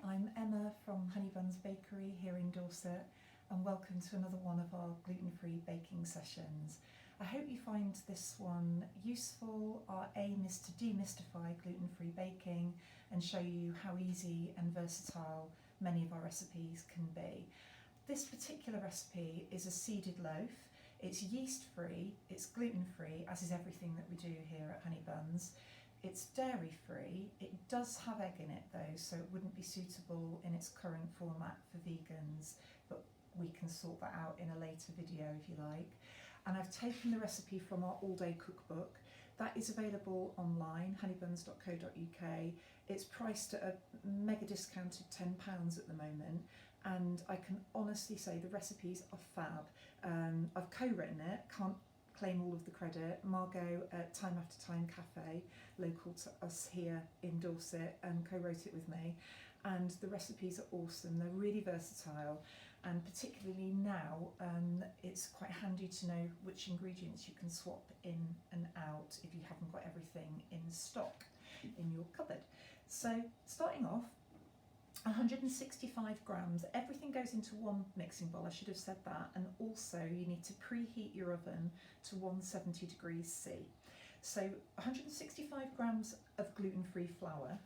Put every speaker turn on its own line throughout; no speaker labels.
I'm Emma from Honeybuns Bakery here in Dorset, and welcome to another one of our gluten-free baking sessions. I hope you find this one useful. Our aim is to demystify gluten-free baking and show you how easy and versatile many of our recipes can be. This particular recipe is a seeded loaf. It's yeast-free, it's gluten-free, as is everything that we do here at Honeybuns. It's dairy-free. It does have egg in it though, so it wouldn't be suitable in its current format for vegans, but we can sort that out in a later video if you like. And I've taken the recipe from our all-day cookbook. That is available online, honeybuns.co.uk. It's priced at a mega discounted £10 at the moment, and I can honestly say the recipes are fab. I've co-written it, can't claim all of the credit. Margot at Time After Time Cafe, local to us here in Dorset, co-wrote it with me, and the recipes are awesome. They're really versatile, and particularly now it's quite handy to know which ingredients you can swap in and out if you haven't got everything in stock in your cupboard. So starting off, 165 grams, everything goes into one mixing bowl, I should have said that, and also you need to preheat your oven to 170 degrees C. So 165 grams of gluten-free flour.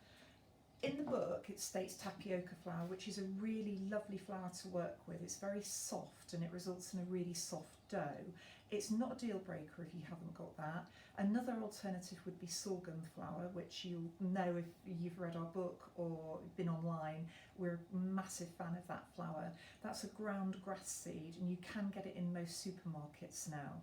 In the book it states tapioca flour, which is a really lovely flour to work with. It's very soft and it results in a really soft dough. It's not a deal breaker if you haven't got that. Another alternative would be sorghum flour, which you'll know if you've read our book or been online. We're a massive fan of that flour. That's a ground grass seed and you can get it in most supermarkets now.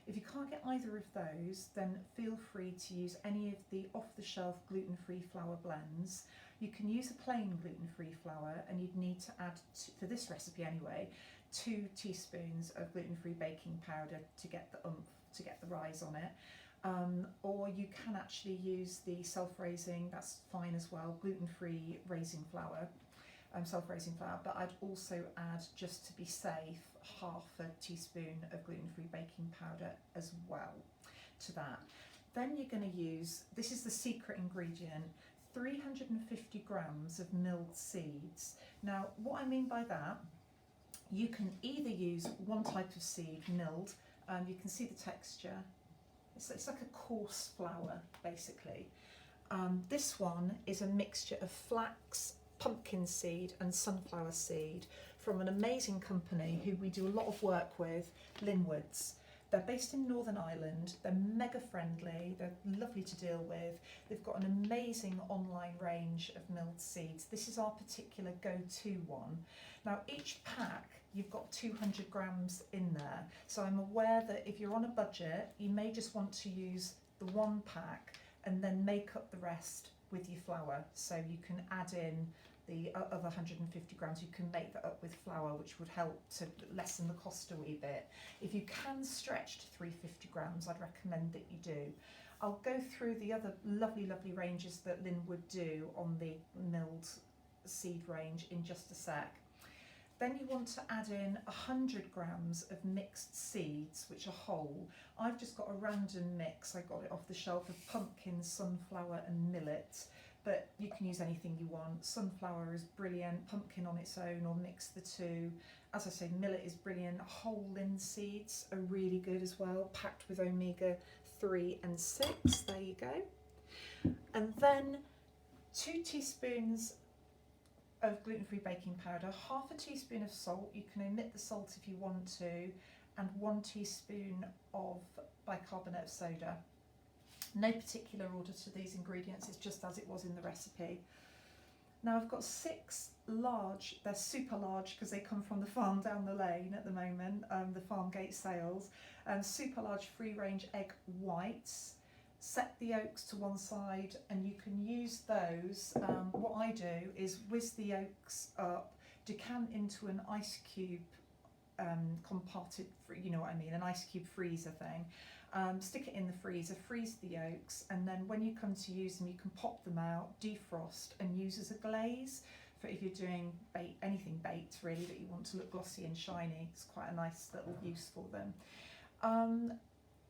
If you can't get either of those, then feel free to use any of the off-the-shelf gluten-free flour blends. You can use a plain gluten-free flour, and you'd need to add, for this recipe anyway, 2 teaspoons of gluten-free baking powder to get the oomph, to get the rise on it. Or you can actually use the self-raising, that's fine as well, gluten-free raising flour, self-raising flour, but I'd also add, just to be safe, half a teaspoon of gluten-free baking powder as well to that. Then you're going to use, this is the secret ingredient, 350 grams of milled seeds. Now what I mean by that, you can either use one type of seed, milled, you can see the texture, it's like a coarse flour basically. This one is a mixture of flax, pumpkin seed and sunflower seed from an amazing company who we do a lot of work with, Linwoods. They're based in Northern Ireland, they're mega friendly, they're lovely to deal with. They've got an amazing online range of milled seeds. This is our particular go-to one. Now each pack, you've got 200 grams in there. So I'm aware that if you're on a budget, you may just want to use the one pack and then make up the rest with your flour. So you can add in the other 150 grams, you can make that up with flour, which would help to lessen the cost a wee bit. If you can stretch to 350 grams, I'd recommend that you do. I'll go through the other lovely ranges that Linwood do on the milled seed range in just a sec. Then you want to add in 100 grams of mixed seeds, which are whole. I've just got a random mix, I got it off the shelf, of pumpkin, sunflower and millet, but you can use anything you want. Sunflower is brilliant, pumpkin on its own, or mix the two. As I say, millet is brilliant. Whole linseeds are really good as well, packed with omega-3 and 6, there you go. And then 2 teaspoons of gluten-free baking powder, half a teaspoon of salt, you can omit the salt if you want to, and 1 teaspoon of bicarbonate of soda. No particular order to these ingredients, it's just as it was in the recipe. Now I've got 6 large, they're super large because they come from the farm down the lane at the moment, the farm gate sales, super large free range egg whites. Set the yolks to one side and you can use those. What I do is whiz the yolks up, decant into an ice cube comparted, you know what I mean, an ice cube freezer thing. Stick it in the freezer, freeze the yolks, and then when you come to use them you can pop them out, defrost and use as a glaze for if you're doing anything baked really that you want to look glossy and shiny. It's quite a nice little use for them.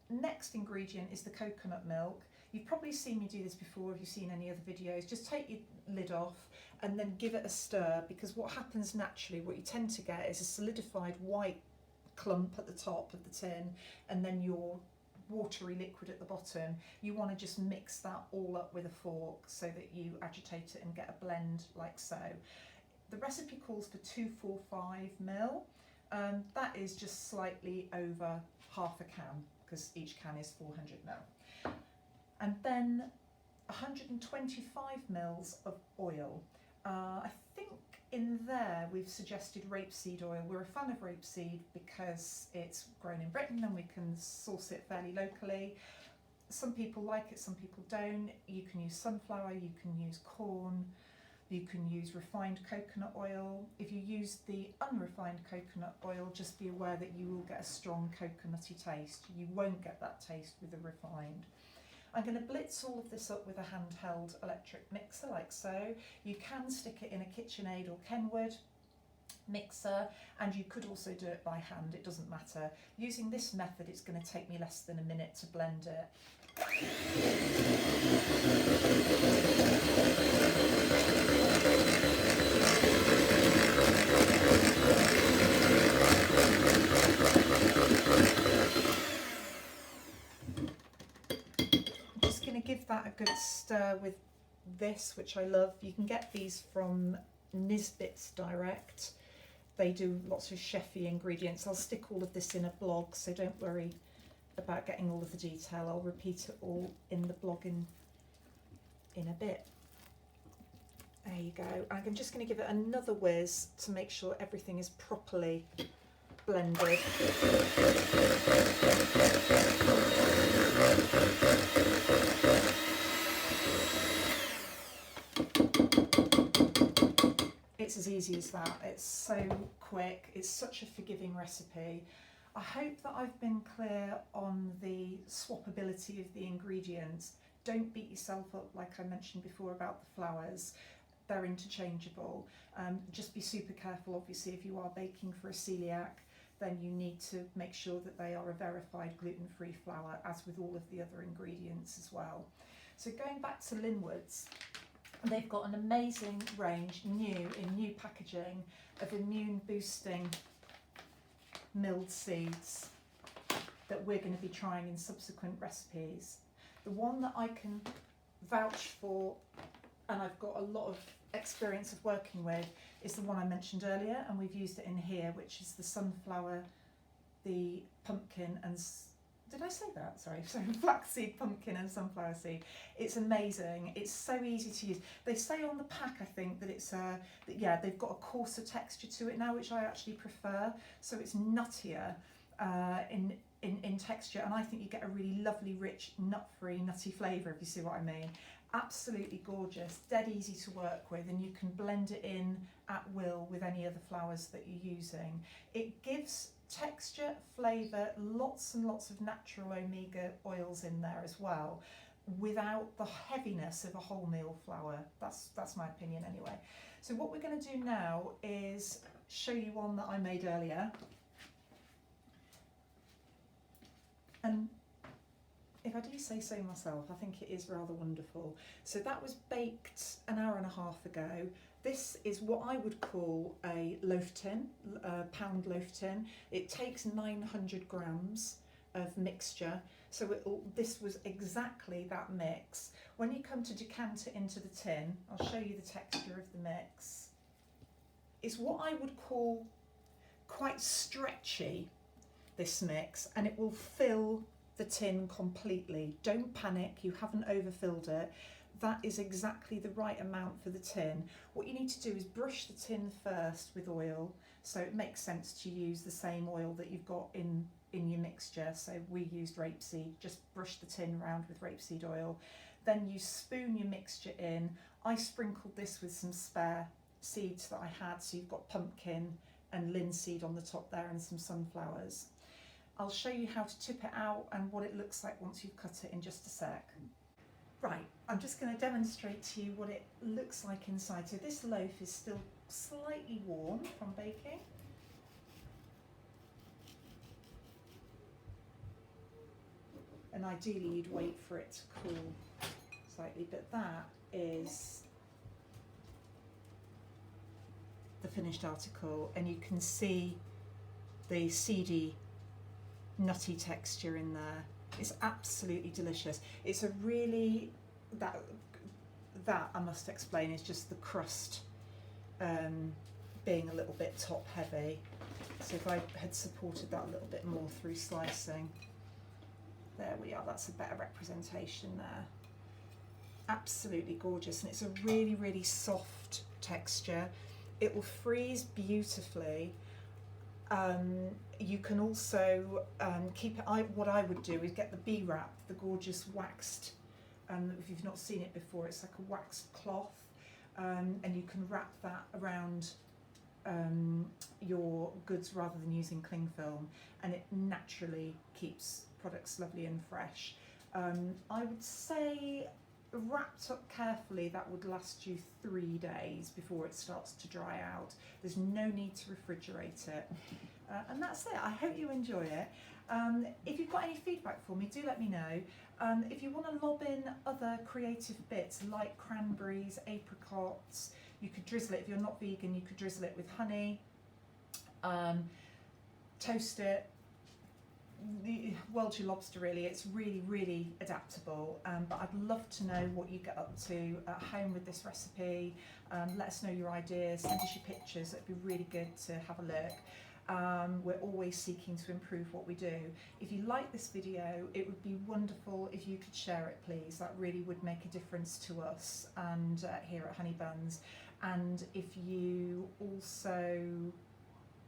Next ingredient is the coconut milk. You've probably seen me do this before if you've seen any other videos. Just take your lid off and then give it a stir, because what happens naturally, what you tend to get is a solidified white clump at the top of the tin and then your watery liquid at the bottom. You want to just mix that all up with a fork so that you agitate it and get a blend like so. The recipe calls for 245 ml. That is just slightly over half a can, because each can is 400 ml. And then 125 mils of oil. I think in there we've suggested rapeseed oil. We're a fan of rapeseed because it's grown in Britain and we can source it fairly locally. Some people like it, some people don't. You can use sunflower, you can use corn, you can use refined coconut oil. If you use the unrefined coconut oil, just be aware that you will get a strong coconutty taste. You won't get that taste with the refined. I'm going to blitz all of this up with a handheld electric mixer like so. You can stick it in a KitchenAid or Kenwood mixer, and you could also do it by hand, it doesn't matter. Using this method, it's going to take me less than a minute to blend it. Give that a good stir with this, which I love. You can get these from Nisbets Direct. They do lots of chefy ingredients. I'll stick all of this in a blog, so don't worry about getting all of the detail. I'll repeat it all in the blog in a bit. There you go. I'm just going to give it another whiz to make sure everything is properly blended. It's as easy as that. It's so quick. It's such a forgiving recipe. I hope that I've been clear on the swappability of the ingredients. Don't beat yourself up like I mentioned before about the flours. They're interchangeable. Just be super careful, obviously, if you are baking for a celiac, then you need to make sure that they are a verified gluten-free flour, as with all of the other ingredients as well. So going back to Linwood's, they've got an amazing range, in new packaging, of immune boosting milled seeds that we're going to be trying in subsequent recipes. The one that I can vouch for, and I've got a lot of experience of working with, is the one I mentioned earlier, and we've used it in here, which is the sunflower, the pumpkin, and did I say that? Sorry, flaxseed, pumpkin and sunflower seed. It's amazing. It's so easy to use. They say on the pack, I think, that it's yeah, they've got a coarser texture to it now, which I actually prefer. So it's nuttier in texture, and I think you get a really lovely, rich, nut-free, nutty flavour, if you see what I mean. Absolutely gorgeous, dead easy to work with, and you can blend it in at will with any other flours that you're using. It gives texture, flavour, lots and lots of natural omega oils in there as well, without the heaviness of a wholemeal flour. That's my opinion anyway. So what we're going to do now is show you one that I made earlier, and if I do say so myself, I think it is rather wonderful. So that was baked an hour and a half ago. This is what I would call a loaf tin, a pound loaf tin. It takes 900 grams of mixture. So this was exactly that mix. When you come to decant it into the tin, I'll show you the texture of the mix. It's what I would call quite stretchy, this mix, and it will fill the tin completely. Don't panic, you haven't overfilled it. That is exactly the right amount for the tin. What you need to do is brush the tin first with oil, so it makes sense to use the same oil that you've got in your mixture. So we used rapeseed, just brush the tin around with rapeseed oil. Then you spoon your mixture in. I sprinkled this with some spare seeds that I had, so you've got pumpkin and linseed on the top there and some sunflowers. I'll show you how to tip it out and what it looks like once you've cut it in just a sec. Right, I'm just going to demonstrate to you what it looks like inside. So this loaf is still slightly warm from baking. And ideally you'd wait for it to cool slightly, but that is finished article, and you can see the seedy, nutty texture in there. It's absolutely delicious. It's a really, that I must explain is just the crust being a little bit top heavy. So if I had supported that a little bit more through slicing, there we are, that's a better representation there. Absolutely gorgeous, and it's a really, really soft texture. It will freeze beautifully. You can also keep it, what I would do is get the bee wrap, the gorgeous waxed, if you've not seen it before, it's like a waxed cloth, and you can wrap that around your goods rather than using cling film, and it naturally keeps products lovely and fresh. I would say wrapped up carefully that would last you 3 days before it starts to dry out. There's no need to refrigerate it. And that's it. I hope you enjoy it. If you've got any feedback for me, do let me know. If you want to lob in other creative bits like cranberries, apricots, you could drizzle it. If you're not vegan, you could drizzle it with honey, toast it, world's your lobster really. It's really, really adaptable, but I'd love to know what you get up to at home with this recipe. Let us know your ideas, send us your pictures, it'd be really good to have a look. We're always seeking to improve what we do. If you like this video, it would be wonderful if you could share it, please. That really would make a difference to us and here at Honeybuns. And if you also,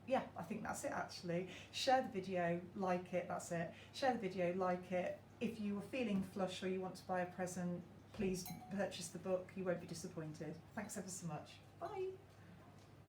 yeah, I think that's it actually. Share the video, like it, that's it. Share the video, like it. If you are feeling flush or you want to buy a present, please purchase the book. You won't be disappointed. Thanks ever so much. Bye.